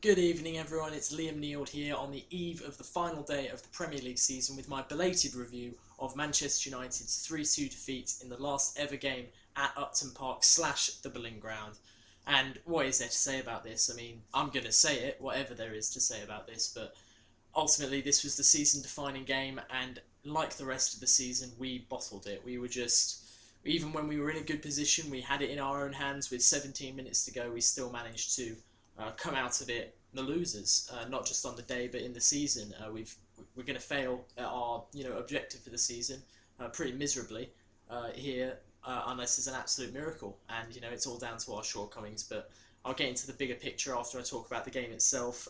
Good evening, everyone. It's Liam Neild here on the eve of the final day of the Premier League season with my belated review of Manchester United's 3-2 defeat in the last ever game at Upton Park / the Boleyn Ground. And what is there to say about this? I mean, I'm going to say it, whatever there is to say about this, but ultimately this was the season defining game, and like the rest of the season, we bottled it. We were just, even when we were in a good position, we had it in our own hands with 17 minutes to go, we still managed to come out of it the losers, not just on the day but in the season. We're going to fail at our objective for the season pretty miserably here unless there's an absolute miracle, and it's all down to our shortcomings. But I'll get into the bigger picture after I talk about the game itself.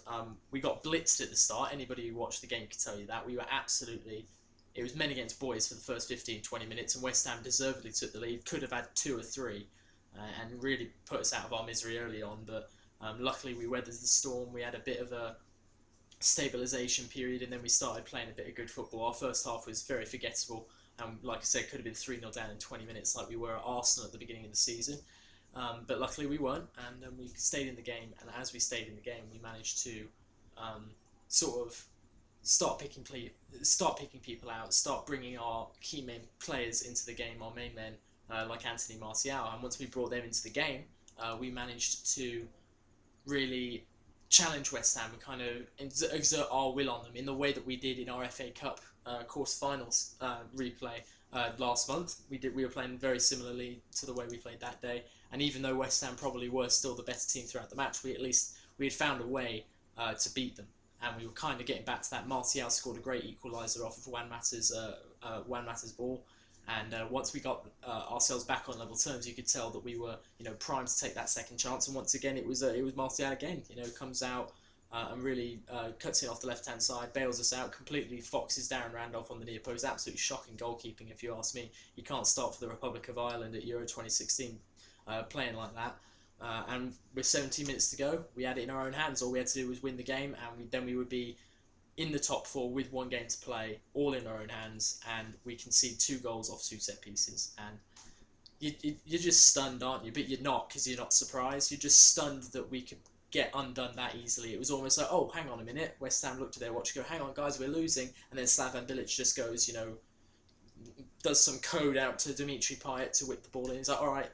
We got blitzed at the start. Anybody who watched the game could tell you that. We were absolutely, it was men against boys for the first 15-20 minutes, and West Ham deservedly took the lead. Could have had two or three, and really put us out of our misery early on. But luckily, we weathered the storm. We had a bit of a stabilisation period, and then we started playing a bit of good football. Our first half was very forgettable, and like I said, could have been 3-0 down in 20 minutes like we were at Arsenal at the beginning of the season. But luckily we weren't, and we stayed in the game. And as we stayed in the game, we managed to sort of start picking people out, start bringing our key main players into the game, our main men like Anthony Martial. And once we brought them into the game, we managed to really challenge West Ham and kind of exert our will on them in the way that we did in our FA Cup quarter-finals replay last month. We were playing very similarly to the way we played that day, and even though West Ham probably were still the better team throughout the match, we had found a way to beat them, and we were kind of getting back to that. Martial scored a great equaliser off of Juan Mata's ball. And once we got ourselves back on level terms, you could tell that we were, primed to take that second chance. And once again, it was Martial again. Comes out and really cuts it off the left-hand side, bails us out, completely foxes Darren Randolph on the near post. Absolutely shocking goalkeeping, if you ask me. You can't start for the Republic of Ireland at Euro 2016 playing like that. And with 17 minutes to go, we had it in our own hands. All we had to do was win the game, and then we would be in the top four with one game to play, all in our own hands, and we concede 2 goals off 2 set pieces. And you're just stunned, aren't you? But you're not, because you're not surprised. You're just stunned that we could get undone that easily. It was almost like, oh, hang on a minute. West Ham looked at their watch and go, hang on, guys, we're losing. And then Slaven Bilic just goes, does some code out to Dimitri Payet to whip the ball in. He's like, all right,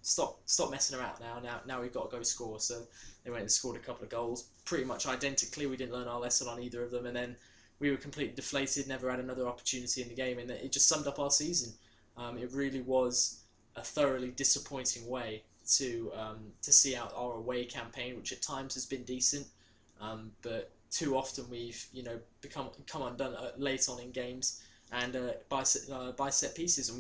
stop messing around now we've got to go score. So they went and scored a couple of goals pretty much identically. We didn't learn our lesson on either of them, and then we were completely deflated, never had another opportunity in the game, and it just summed up our season. It really was a thoroughly disappointing way to see out our away campaign, which at times has been decent, but too often we've come undone late on in games, and by set pieces, and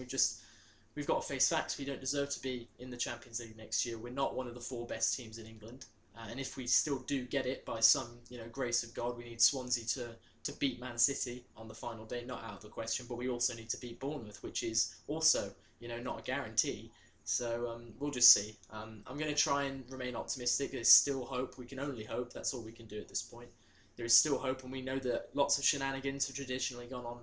we've got to face facts. We don't deserve to be in the Champions League next year. We're not one of the 4 best teams in England. And if we still do get it by some, grace of God, we need Swansea to beat Man City on the final day. Not out of the question, but we also need to beat Bournemouth, which is also, not a guarantee. So we'll just see. I'm going to try and remain optimistic. There's still hope. We can only hope. That's all we can do at this point. There is still hope, and we know that lots of shenanigans have traditionally gone on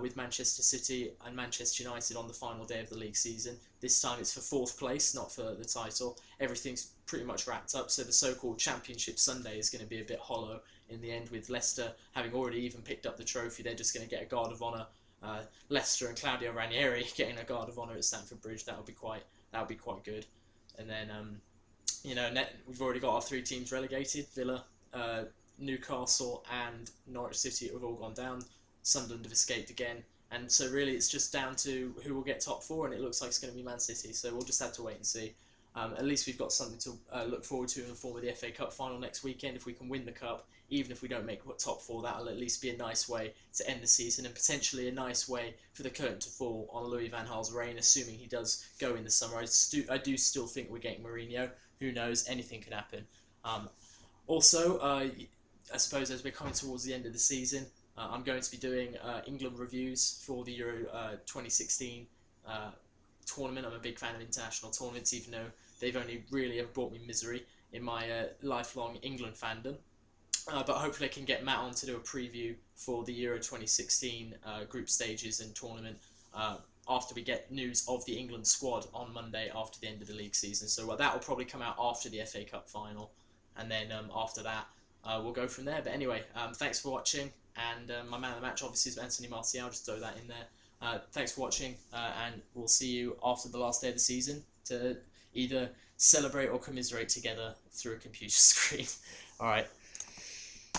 with Manchester City and Manchester United on the final day of the league season. This time it's for 4th place, not for the title. Everything's pretty much wrapped up, so the so-called Championship Sunday is going to be a bit hollow in the end, with Leicester having already even picked up the trophy. They're just going to get a guard of honour. Leicester and Claudio Ranieri getting a guard of honour at Stamford Bridge. That would be quite good. And then we've already got our 3 teams relegated. Villa, Newcastle and Norwich City have all gone down. Sunderland have escaped again, and so really it's just down to who will get top 4, and it looks like it's going to be Man City, so we'll just have to wait and see. At least we've got something to look forward to in the form of the FA Cup final next weekend. If we can win the Cup, even if we don't make top 4, that'll at least be a nice way to end the season, and potentially a nice way for the curtain to fall on Louis van Gaal's reign, assuming he does go in the summer. I do still think we're getting Mourinho. Who knows? Anything can happen. Also, I suppose as we're coming towards the end of the season, I'm going to be doing England reviews for the Euro 2016 tournament. I'm a big fan of international tournaments, even though they've only really ever brought me misery in my lifelong England fandom. But hopefully I can get Matt on to do a preview for the Euro 2016 group stages and tournament after we get news of the England squad on Monday after the end of the league season. So that will probably come out after the FA Cup final. and then after that we'll go from there. But anyway, thanks for watching, and my man of the match obviously is Anthony Martial. Just throw that in there. Thanks for watching, and we'll see you after the last day of the season to either celebrate or commiserate together through a computer screen. All right.